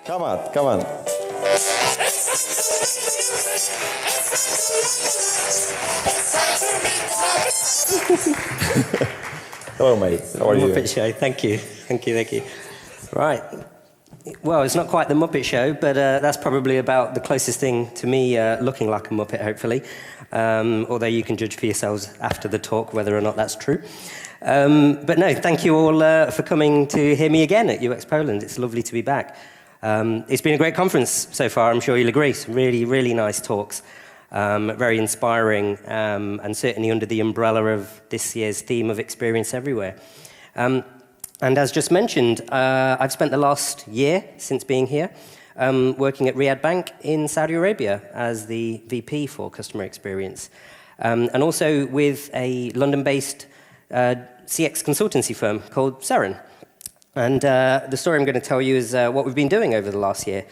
Come on, come on. Hello, mate. How are you? Muppet Show. Thank you. Thank you. Thank you. Right. Well, it's not quite the Muppet Show, but that's probably about the closest thing to me looking like a Muppet, hopefully. Although you can judge for yourselves after the talk whether or not that's true. But no, thank you all for coming to hear me again at UX Poland. It's lovely to be back. It's been a great conference so far, I'm sure you'll agree. Some really, really nice talks. Very inspiring, and certainly under the umbrella of this year's theme of Experience Everywhere. And as just mentioned, I've spent the last year since being here working at Riyadh Bank in Saudi Arabia as the VP for Customer Experience, and also with a London-based CX consultancy firm called Seren. And the story I'm going to tell you is what we've been doing over the last year.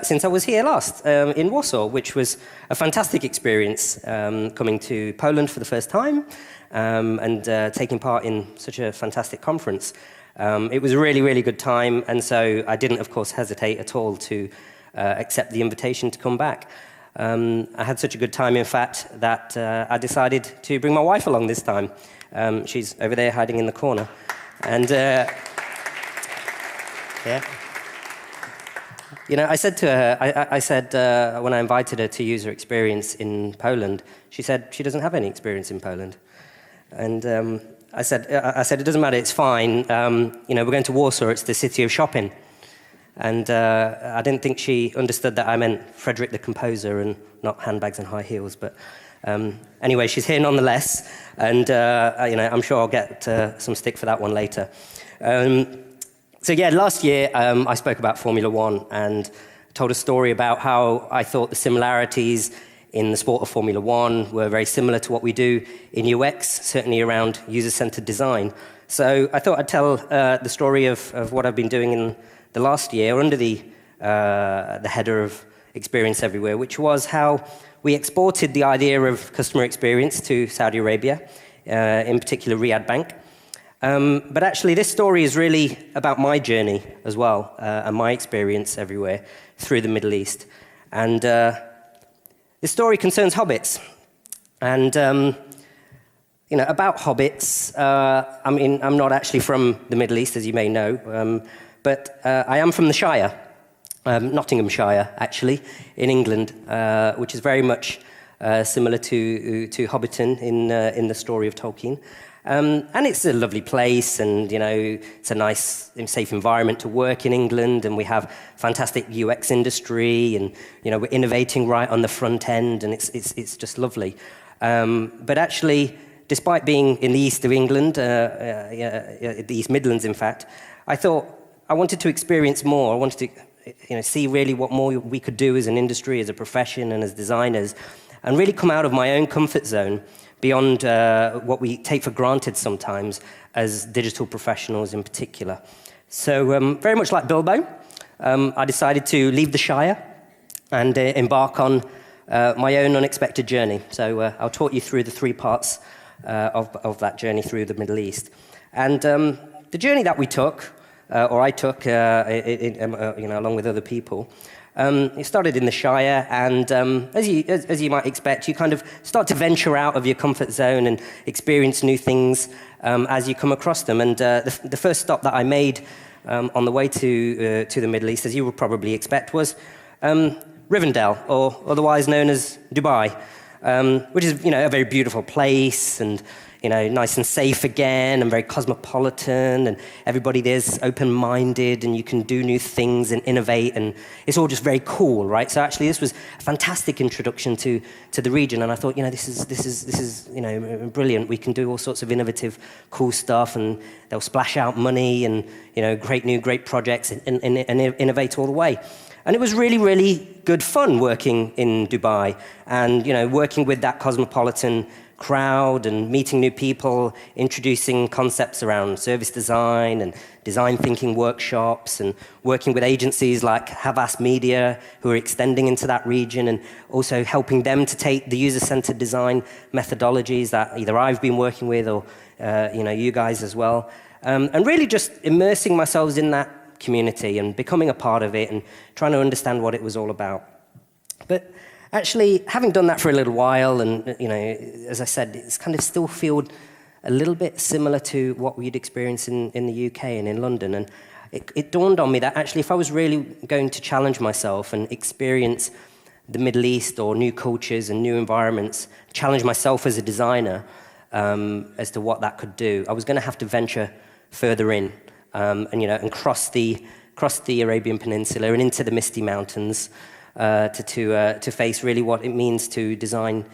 Since I was here last in Warsaw, which was a fantastic experience coming to Poland for the first time and taking part in such a fantastic conference. It was a really, really good time, and so I didn't, of course, hesitate at all to accept the invitation to come back. I had such a good time, in fact, that I decided to bring my wife along this time. She's over there hiding in the corner. And yeah. You know, I said to her, I said when I invited her to use her experience in Poland, she said she doesn't have any experience in Poland. And I said, it doesn't matter, it's fine. You know, we're going to Warsaw, it's the city of shopping. And I didn't think she understood that I meant Frederick the composer and not handbags and high heels. But anyway, she's here nonetheless. And, you know, I'm sure I'll get some stick for that one later. So yeah, last year I spoke about Formula One and told a story about how I thought the similarities in the sport of Formula One were very similar to what we do in UX, certainly around user-centered design. So I thought I'd tell the story of what I've been doing in the last year under the header of Experience Everywhere, which was how we exported the idea of customer experience to Saudi Arabia, in particular Riyadh Bank. But actually, this story is really about my journey as well, and my experience everywhere through the Middle East. And this story concerns hobbits. And, you know, about hobbits, I mean, I'm not actually from the Middle East, as you may know, but I am from the Shire, Nottinghamshire, actually, in England, which is very much similar to Hobbiton in the story of Tolkien. And it's a lovely place, and you know, it's a nice, safe environment to work in England, and we have fantastic UX industry, and you know, we're innovating right on the front end, and it's just lovely. But actually, despite being in the east of England, the East Midlands, in fact, I thought I wanted to experience more. I wanted to, you know, see really what more we could do as an industry, as a profession, and as designers, and really come out of my own comfort zone beyond what we take for granted sometimes as digital professionals in particular. So very much like Bilbo, I decided to leave the Shire and embark on my own unexpected journey. So I'll talk you through the three parts of that journey through the Middle East. And the journey that we took, or I took, you know, along with other people, it started in the Shire, and as you might expect, you kind of start to venture out of your comfort zone and experience new things as you come across them. And the first stop that I made on the way to the Middle East, as you would probably expect, was Rivendell, or otherwise known as Dubai, which is, you know, a very beautiful place, and you know, nice and safe again, and very cosmopolitan, and everybody there's open-minded, and you can do new things and innovate, and it's all just very cool, right? So actually, this was a fantastic introduction to the region, and I thought, you know, this is you know, brilliant. We can do all sorts of innovative, cool stuff, and they'll splash out money, and you know, great projects, and innovate all the way. And it was really, really good fun working in Dubai, and you know, working with that cosmopolitan crowd and meeting new people, introducing concepts around service design and design thinking workshops, and working with agencies like Havas Media, who are extending into that region, and also helping them to take the user-centered design methodologies that either I've been working with or you know, you guys as well, and really just immersing myself in that community and becoming a part of it and trying to understand what it was all about. But actually, having done that for a little while, and as I said, it's kind of still feel a little bit similar to what we'd experienced in the UK and in London. And it dawned on me that actually, if I was really going to challenge myself and experience the Middle East or new cultures and new environments, challenge myself as a designer as to what that could do, I was going to have to venture further in and cross the Arabian Peninsula and into the Misty Mountains to face really what it means to design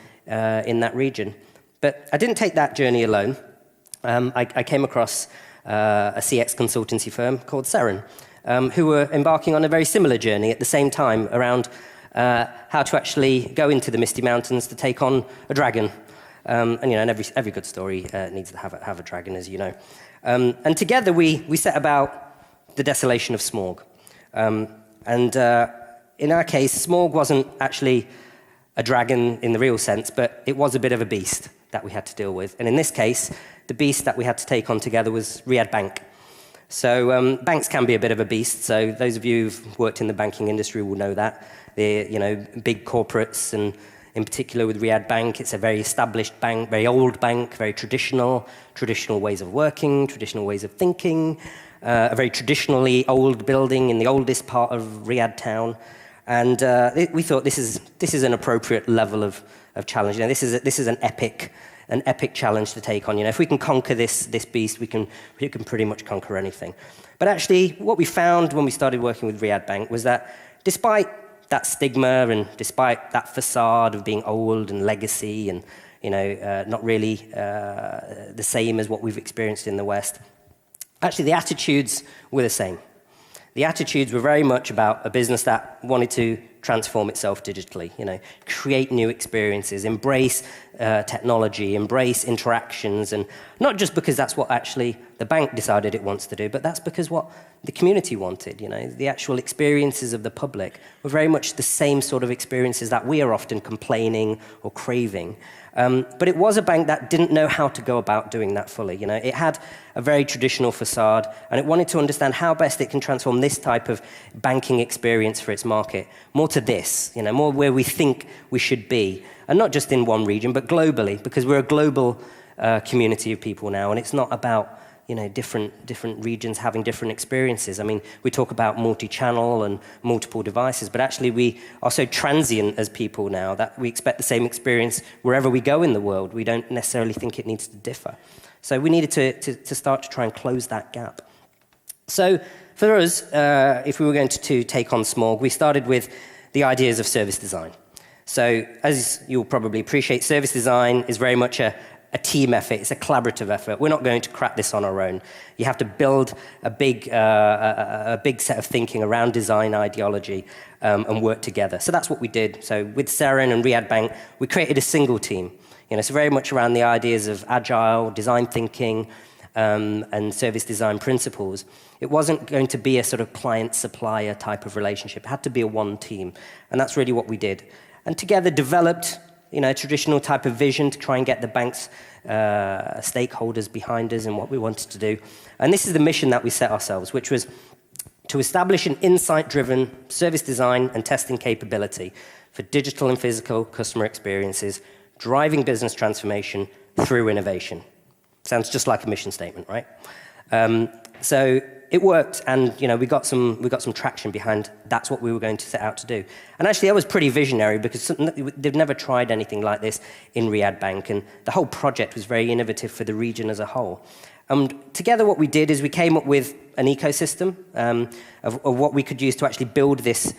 in that region. But I didn't take that journey alone. I came across a CX consultancy firm called Seren, who were embarking on a very similar journey at the same time around how to actually go into the Misty Mountains to take on a dragon. And every good story needs to have a dragon, as you know. And together we set about the desolation of Smorg. In our case, Smorg wasn't actually a dragon in the real sense, but it was a bit of a beast that we had to deal with. And in this case, the beast that we had to take on together was Riyadh Bank. So banks can be a bit of a beast. So those of you who've worked in the banking industry will know that. They're, big corporates, and in particular with Riyadh Bank, it's a very established bank, very old bank, very traditional ways of working, traditional ways of thinking, a very traditionally old building in the oldest part of Riyadh town. And we thought this is an appropriate level of challenge. This is an epic challenge to take on. If we can conquer this beast, we can pretty much conquer anything. But actually, what we found when we started working with Riyadh Bank was that despite that stigma and despite that facade of being old and legacy and not really the same as what we've experienced in the West, actually the attitudes were the same. The attitudes were very much about a business that wanted to transform itself digitally, create new experiences, embrace technology, embrace interactions, and not just because that's what actually the bank decided it wants to do, but that's because what the community wanted. The actual experiences of the public were very much the same sort of experiences that we are often complaining or craving. But it was a bank that didn't know how to go about doing that fully. It had a very traditional facade, and it wanted to understand how best it can transform this type of banking experience for its market more to this, more where we think we should be, and not just in one region, but globally, because we're a global community of people now, and it's not about different regions having different experiences. We talk about multi-channel and multiple devices, but actually we are so transient as people now that we expect the same experience wherever we go in the world. We don't necessarily think it needs to differ. So we needed to start to try and close that gap. So for us, if we were going to take on Smorg, we started with the ideas of service design. So as you'll probably appreciate, service design is very much a team effort. It's a collaborative effort. We're not going to crack this on our own. You have to build a big set of thinking around design ideology and work together. So that's what we did. So with Seren and Riyadh Bank, we created a single team. So very much around the ideas of agile, design thinking, and service design principles. It wasn't going to be a sort of client-supplier type of relationship. It had to be a one team. And that's really what we did. And together developed a traditional type of vision to try and get the bank's stakeholders behind us and what we wanted to do. And this is the mission that we set ourselves, which was to establish an insight-driven service design and testing capability for digital and physical customer experiences, driving business transformation through innovation. Sounds just like a mission statement, right? So it worked, and we got some traction behind that's what we were going to set out to do. And actually, that was pretty visionary because they've never tried anything like this in Riyadh Bank, and the whole project was very innovative for the region as a whole. Together, what we did is we came up with an ecosystem of what we could use to actually build this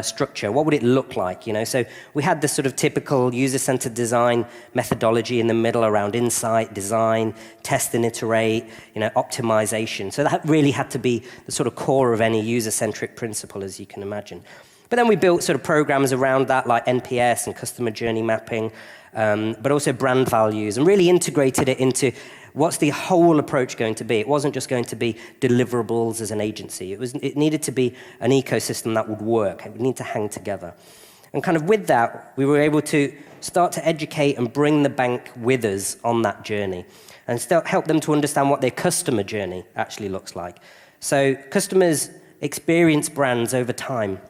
structure. What would it look like? So we had this sort of typical user-centered design methodology in the middle around insight, design, test and iterate, optimization. So that really had to be the sort of core of any user-centric principle, as you can imagine. But then we built sort of programs around that, like NPS and customer journey mapping, but also brand values, and really integrated it into what's the whole approach going to be. It wasn't just going to be deliverables as an agency. It needed to be an ecosystem that would work. It would need to hang together. And kind of with that, we were able to start to educate and bring the bank with us on that journey and help them to understand what their customer journey actually looks like. So customers experience brands over time,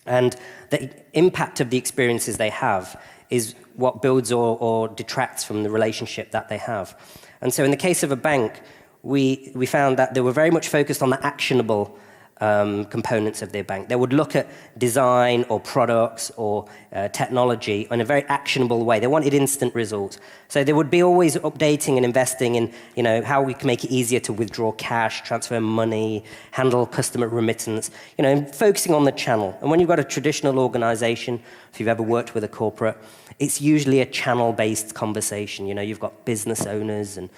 and the impact of the experiences they have is what builds or detracts from the relationship that they have. And so in the case of a bank, we found that they were very much focused on the actionable components of their bank. They would look at design or products or technology in a very actionable way. They wanted instant results. So they would be always updating and investing in, how we can make it easier to withdraw cash, transfer money, handle customer remittance, focusing on the channel. And when you've got a traditional organization, if you've ever worked with a corporate, it's usually a channel-based conversation. You've got business owners and,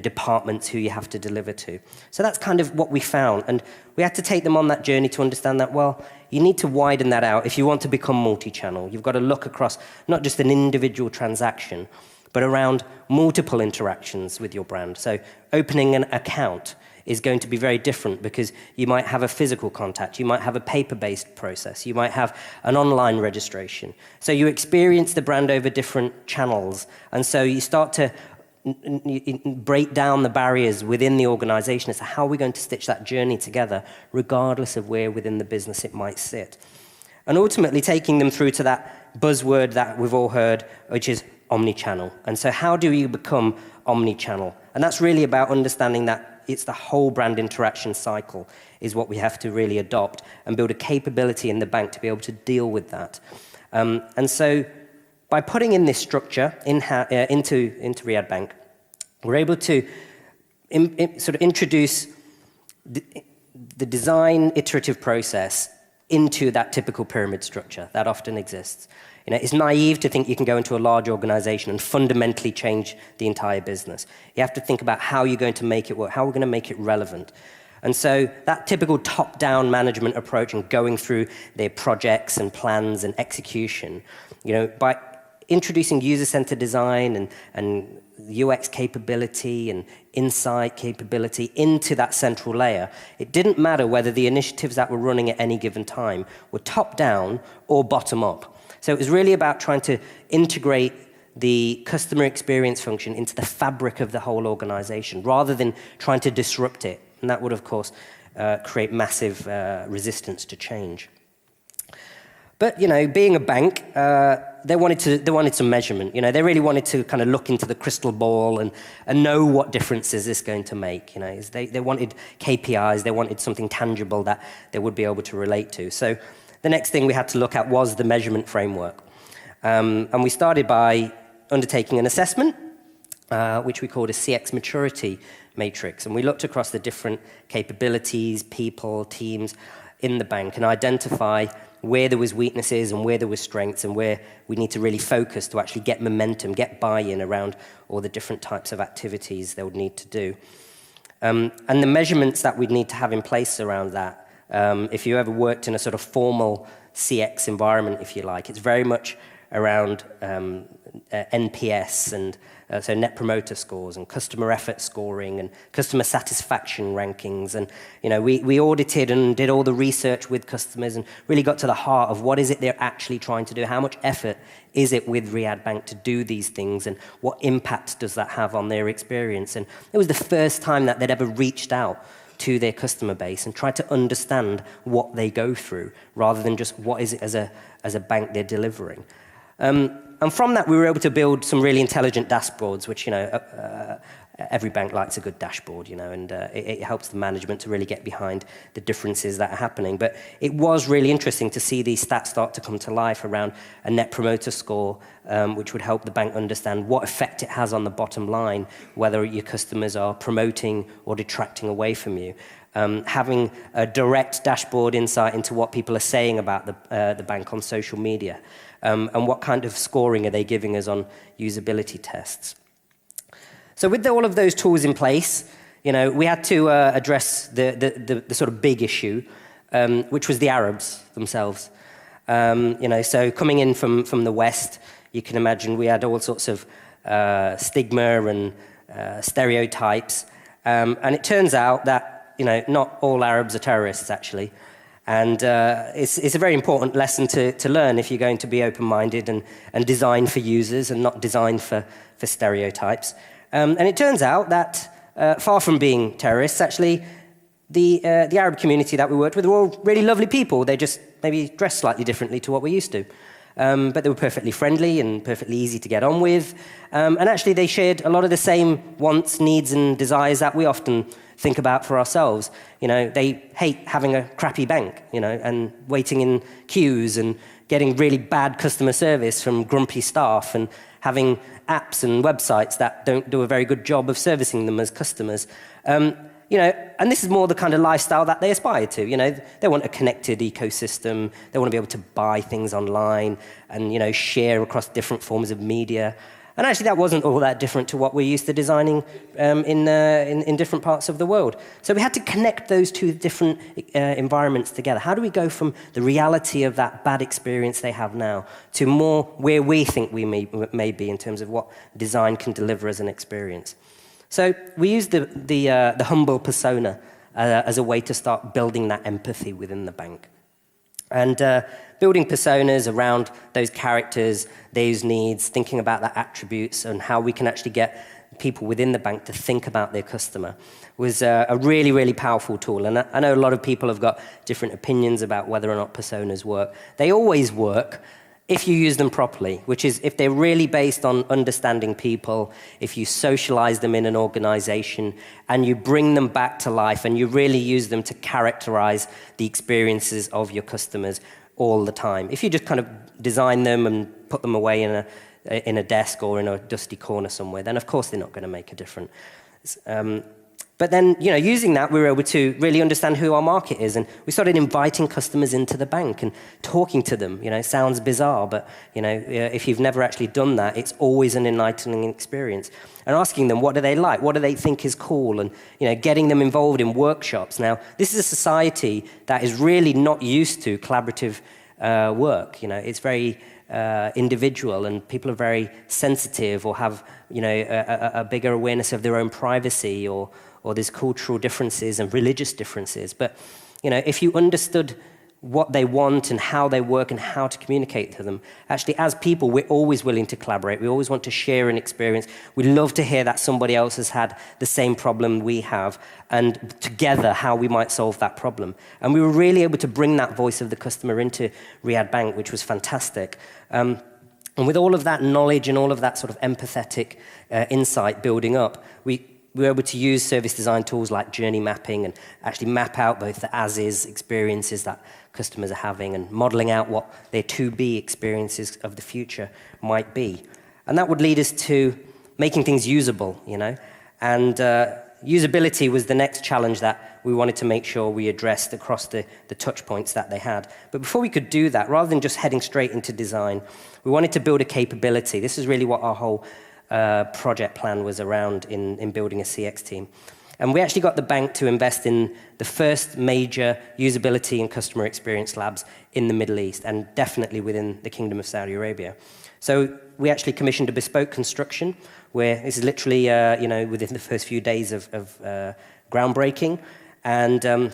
departments who you have to deliver to. So that's kind of what we found. And we had to take them on that journey to understand that, well, you need to widen that out if you want to become multi-channel. You've got to look across not just an individual transaction, but around multiple interactions with your brand. So opening an account is going to be very different because you might have a physical contact, you might have a paper-based process, you might have an online registration. So you experience the brand over different channels, and so you start to break down the barriers within the organization as to how we're going to stitch that journey together, regardless of where within the business it might sit. And ultimately taking them through to that buzzword that we've all heard, which is omni-channel. And so how do you become omni-channel? And that's really about understanding that it's the whole brand interaction cycle is what we have to really adopt and build a capability in the bank to be able to deal with that. And so by putting in this structure into Riyadh Bank, we're able to sort of introduce the design iterative process into that typical pyramid structure that often exists. It's naive to think you can go into a large organization and fundamentally change the entire business. You have to think about how you're going to make it work, how we're going to make it relevant. And so that typical top-down management approach and going through their projects and plans and execution, by introducing user-centered design and UX capability and insight capability into that central layer, it didn't matter whether the initiatives that were running at any given time were top-down or bottom-up. So it was really about trying to integrate the customer experience function into the fabric of the whole organization, rather than trying to disrupt it. And that would, of course, create massive resistance to change. But, being a bank, they wanted some measurement. They really wanted to kind of look into the crystal ball and know what difference is this going to make. They wanted KPIs, they wanted something tangible that they would be able to relate to. So the next thing we had to look at was the measurement framework. And we started by undertaking an assessment, which we called a CX maturity matrix. And we looked across the different capabilities, people, teams in the bank and identify where there was weaknesses and where there was strengths and where we need to really focus to actually get momentum, get buy-in around all the different types of activities they would need to do. And the measurements that we'd need to have in place around that, if you ever worked in a sort of formal CX environment, if you like, it's very much around NPS and so net promoter scores and customer effort scoring and customer satisfaction rankings. And we audited and did all the research with customers and really got to the heart of what is it they're actually trying to do, how much effort is it with Riyadh Bank to do these things, and what impact does that have on their experience. And it was the first time that they'd ever reached out to their customer base and tried to understand what they go through, rather than just what is it as a bank they're delivering. And from that, we were able to build some really intelligent dashboards, which, every bank likes a good dashboard, and it helps the management to really get behind the differences that are happening. But it was really interesting to see these stats start to come to life around a net promoter score, which would help the bank understand what effect it has on the bottom line, whether your customers are promoting or detracting away from you. Having a direct dashboard insight into what people are saying about the bank on social media, and what kind of scoring are they giving us on usability tests. So with all of those tools in place, we had to address the sort of big issue, which was the Arabs themselves. So coming in from the West, you can imagine we had all sorts of stigma and stereotypes. And it turns out that, not all Arabs are terrorists, actually. And it's a very important lesson to learn if you're going to be open-minded and design for users and not design for stereotypes. And it turns out that far from being terrorists, actually, the Arab community that we worked with were all really lovely people. They just maybe dressed slightly differently to what we're used to. But they were perfectly friendly and perfectly easy to get on with. And actually, they shared a lot of the same wants, needs, and desires that we often think about for ourselves. They hate having a crappy bank, and waiting in queues and getting really bad customer service from grumpy staff and having apps and websites that don't do a very good job of servicing them as customers. And this is more the kind of lifestyle that they aspire to. They want a connected ecosystem. They want to be able to buy things online and, share across different forms of media. And actually, that wasn't all that different to what we're used to designing in different parts of the world. So we had to connect those two different environments together. How do we go from the reality of that bad experience they have now to more where we think we may be in terms of what design can deliver as an experience? So we used the humble persona as a way to start building that empathy within the bank. And building personas around those characters, those needs, thinking about the attributes and how we can actually get people within the bank to think about their customer was a really, really powerful tool. And I know a lot of people have got different opinions about whether or not personas work. They always work if you use them properly, which is if they're really based on understanding people, if you socialize them in an organization, and you bring them back to life, and you really use them to characterize the experiences of your customers all the time. If you just kind of design them and put them away in a desk or in a dusty corner somewhere, then of course they're not going to make a difference. But then, using that, we were able to really understand who our market is, and we started inviting customers into the bank and talking to them. It sounds bizarre, but if you've never actually done that, it's always an enlightening experience. And asking them, what do they like? What do they think is cool? And getting them involved in workshops. Now, this is a society that is really not used to collaborative work. It's very individual, and people are very sensitive or have a bigger awareness of their own privacy, or there's cultural differences and religious differences. But if you understood what they want and how they work and how to communicate to them, actually as people we're always willing to collaborate. We always want to share an experience. We love to hear that somebody else has had the same problem we have, and together how we might solve that problem. And we were really able to bring that voice of the customer into Riyadh Bank, which was fantastic. And with all of that knowledge and all of that sort of empathetic insight building up, we were able to use service design tools like journey mapping and actually map out both the as-is experiences that customers are having and modeling out what their to-be experiences of the future might be. And that would lead us to making things usable, And usability was the next challenge that we wanted to make sure we addressed across the touch points that they had. But before we could do that, rather than just heading straight into design, we wanted to build a capability. This is really what our whole project plan was around in building a CX team. And we actually got the bank to invest in the first major usability and customer experience labs in the Middle East, and definitely within the Kingdom of Saudi Arabia. So we actually commissioned a bespoke construction, where this is literally within the first few days of groundbreaking, and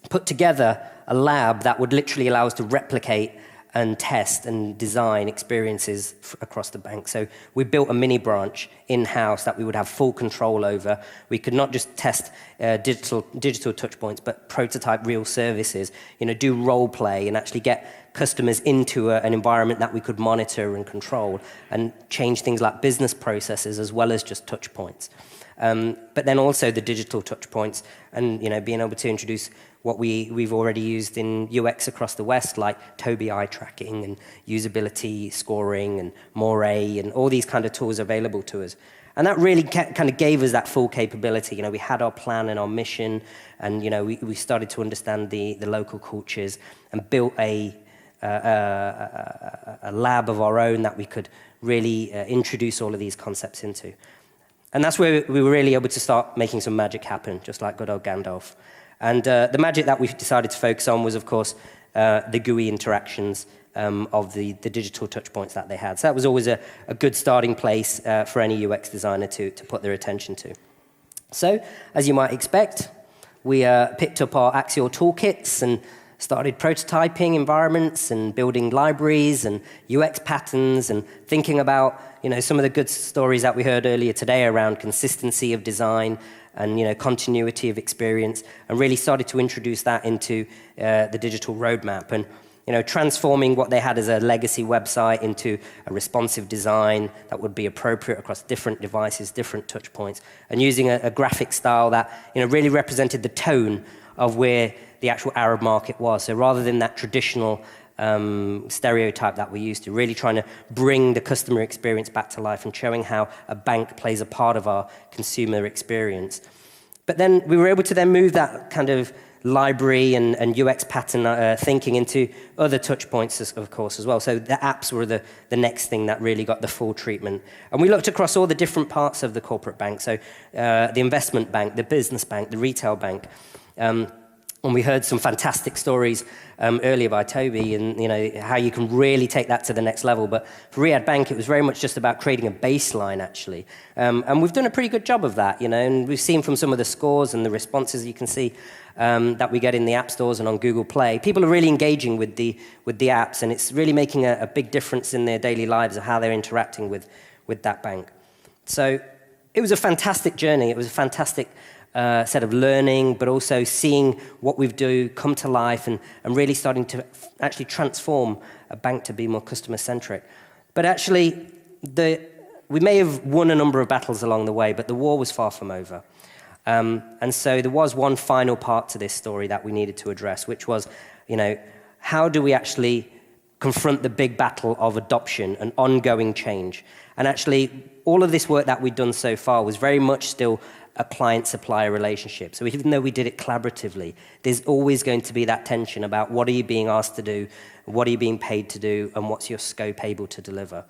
put together a lab that would literally allow us to replicate and test and design experiences across the bank. So we built a mini branch in-house that we would have full control over. We could not just test digital touch points, but prototype real services, do role play and actually get customers into an environment that we could monitor and control and change things like business processes as well as just touch points. But then also the digital touch points and being able to introduce what we've already used in UX across the West, like Tobii eye tracking and usability scoring and Moray and all these kind of tools available to us. And that really kind of gave us that full capability. We had our plan and our mission, and we started to understand the local cultures and built a lab of our own that we could really introduce all of these concepts into. And that's where we were really able to start making some magic happen, just like good old Gandalf. And the magic that we decided to focus on was, of course, the GUI interactions of the digital touch points that they had. So that was always a good starting place for any UX designer to put their attention to. So, as you might expect, we picked up our Axial toolkits and started prototyping environments and building libraries and UX patterns and thinking about some of the good stories that we heard earlier today around consistency of design and continuity of experience, and really started to introduce that into the digital roadmap. And transforming what they had as a legacy website into a responsive design that would be appropriate across different devices, different touch points, and using a graphic style that really represented the tone of where the actual Arab market was. So rather than that traditional stereotype that we're used to, really trying to bring the customer experience back to life and showing how a bank plays a part of our consumer experience. But then we were able to then move that kind of library and UX pattern thinking into other touch points, of course, as well. So the apps were the next thing that really got the full treatment. And we looked across all the different parts of the corporate bank. So the investment bank, the business bank, the retail bank. And we heard some fantastic stories earlier by Toby, and how you can really take that to the next level. But for Riyadh Bank, it was very much just about creating a baseline, actually. And we've done a pretty good job of that, and we've seen from some of the scores and the responses you can see that we get in the app stores and on Google Play. People are really engaging with the apps, and it's really making a big difference in their daily lives of how they're interacting with that bank. So it was a fantastic journey. It was a fantastic set of learning, but also seeing what we do come to life and really starting to actually transform a bank to be more customer-centric. But actually, we may have won a number of battles along the way, but the war was far from over. And so there was one final part to this story that we needed to address, which was, how do we actually confront the big battle of adoption and ongoing change? And actually, all of this work that we'd done so far was very much still a client-supplier relationship. So even though we did it collaboratively, there's always going to be that tension about what are you being asked to do, what are you being paid to do, and what's your scope able to deliver.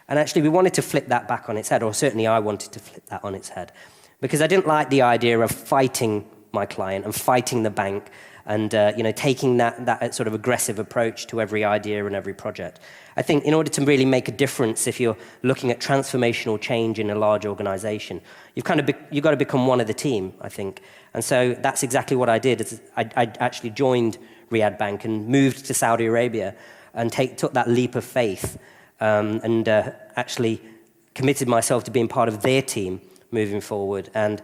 And actually, we wanted to flip that back on its head, or certainly I wanted to flip that on its head, because I didn't like the idea of fighting my client and fighting the bank and taking that sort of aggressive approach to every idea and every project. I think in order to really make a difference, if you're looking at transformational change in a large organization, you've got to become one of the team, I think. And so that's exactly what I did. I actually joined Riyadh Bank and moved to Saudi Arabia and took that leap of faith and actually committed myself to being part of their team moving forward, and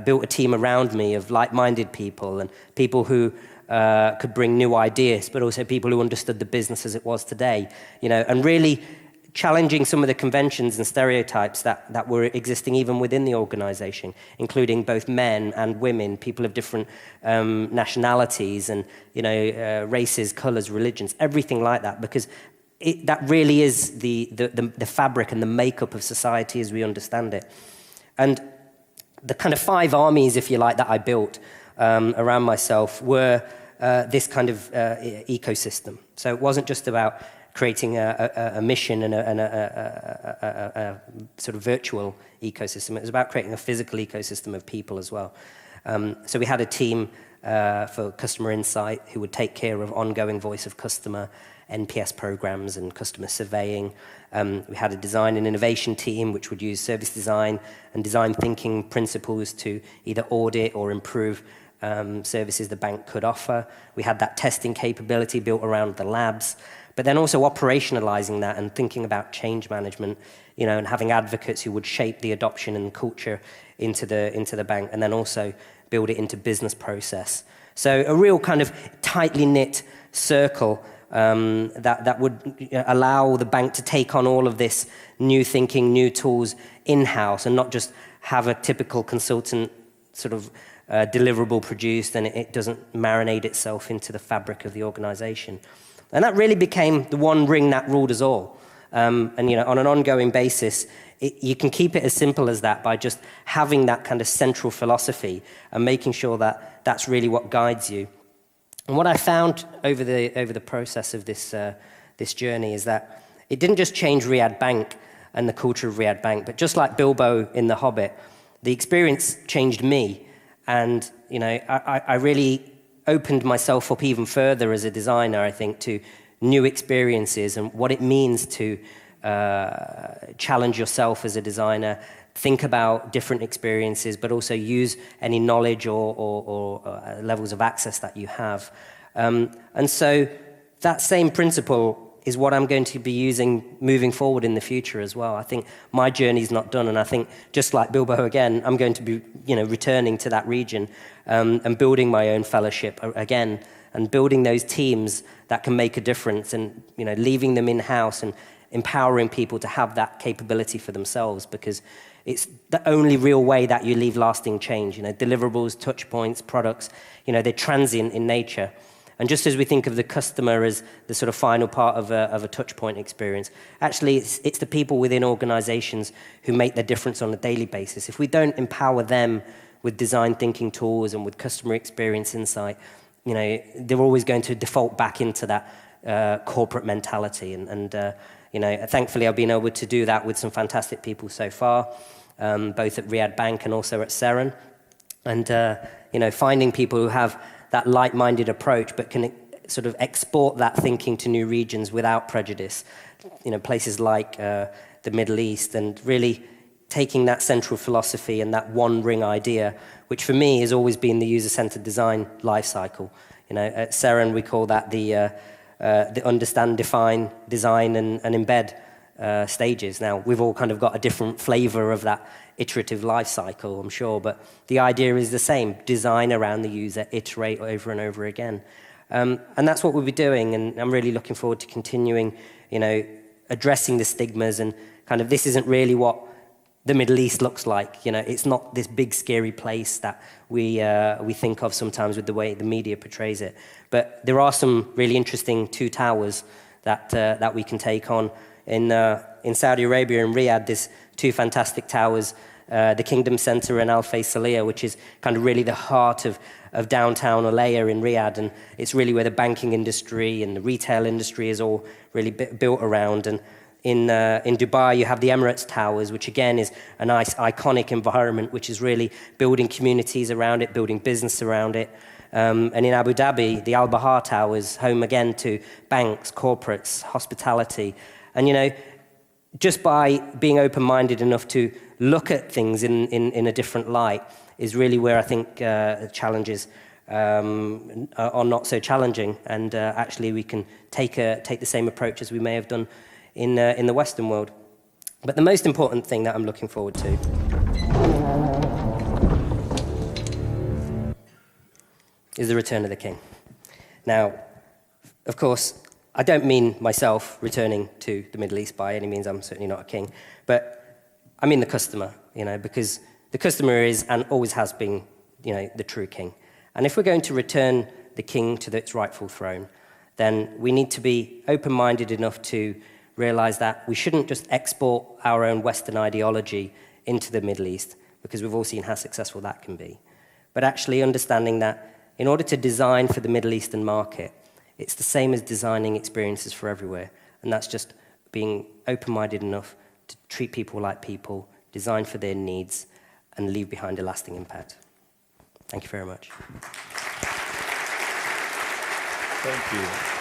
built a team around me of like-minded people and people who could bring new ideas, but also people who understood the business as it was today, and really challenging some of the conventions and stereotypes that were existing even within the organization, including both men and women, people of different nationalities and races, colors, religions, everything like that, because that really is the fabric and the makeup of society as we understand it. And the kind of 5 armies, if you like, that I built around myself were this kind of ecosystem. So it wasn't just about creating a mission and a sort of virtual ecosystem. It was about creating a physical ecosystem of people as well. So we had a team for customer insight who would take care of ongoing voice of customer, NPS programs and customer surveying. We had a design and innovation team which would use service design and design thinking principles to either audit or improve services the bank could offer. We had that testing capability built around the labs, but then also operationalizing that and thinking about change management, and having advocates who would shape the adoption and culture into the bank, and then also build it into business process. So a real kind of tightly knit circle that would allow the bank to take on all of this new thinking, new tools in-house, and not just have a typical consultant sort of deliverable produced and it doesn't marinate itself into the fabric of the organization. And that really became the one ring that ruled us all. And on an ongoing basis, you can keep it as simple as that by just having that kind of central philosophy and making sure that that's really what guides you. And what I found over the process of this journey is that it didn't just change Riyadh Bank and the culture of Riyadh Bank, but just like Bilbo in The Hobbit, the experience changed me. And I really opened myself up even further as a designer, I think, to new experiences and what it means to challenge yourself as a designer, think about different experiences, but also use any knowledge or levels of access that you have. And so that same principle is what I'm going to be using moving forward in the future as well. I think my journey's not done, and I think just like Bilbo again, I'm going to be, returning to that region and building my own fellowship again, and building those teams that can make a difference, and leaving them in-house and empowering people to have that capability for themselves, because it's the only real way that you leave lasting change. Deliverables, touch points, products, they're transient in nature. And just as we think of the customer as the sort of final part of a touch point experience, actually it's the people within organizations who make the difference on a daily basis. If we don't empower them with design thinking tools and with customer experience insight, they're always going to default back into that corporate mentality. And thankfully I've been able to do that with some fantastic people so far, both at Riyadh Bank and also at Seren. And finding people who have that like-minded approach, but can sort of export that thinking to new regions without prejudice. Places like the Middle East, and really taking that central philosophy and that one ring idea, which for me has always been the user-centered design lifecycle. At Seren we call that the understand, define, design, and embed stages. Now we've all kind of got a different flavor of that iterative life cycle, I'm sure, but the idea is the same: design around the user, iterate over and over again. And that's what we'll be doing, and I'm really looking forward to continuing, addressing the stigmas, and kind of this isn't really what the Middle East looks like. It's not this big scary place that we think of sometimes with the way the media portrays it. But there are some really interesting two towers that we can take on. In Saudi Arabia, in Riyadh, there's two fantastic towers, the Kingdom Center and Al Faisaliya, which is kind of really the heart of downtown Alaya in Riyadh, and it's really where the banking industry and the retail industry is all really built around. And in Dubai, you have the Emirates Towers, which again is a nice, iconic environment, which is really building communities around it, building business around it. And in Abu Dhabi, the Al Bahar Towers, home again to banks, corporates, hospitality. And just by being open-minded enough to look at things in a different light is really where I think challenges are not so challenging, and actually we can take the same approach as we may have done in the Western world. But the most important thing that I'm looking forward to is the return of the king. Now, of course, I don't mean myself returning to the Middle East by any means. I'm certainly not a king. But I mean the customer, because the customer is and always has been, the true king. And if we're going to return the king to its rightful throne, then we need to be open-minded enough to realize that we shouldn't just export our own Western ideology into the Middle East, because we've all seen how successful that can be. But actually understanding that in order to design for the Middle Eastern market, it's the same as designing experiences for everywhere, and that's just being open-minded enough to treat people like people, design for their needs, and leave behind a lasting impact. Thank you very much. Thank you.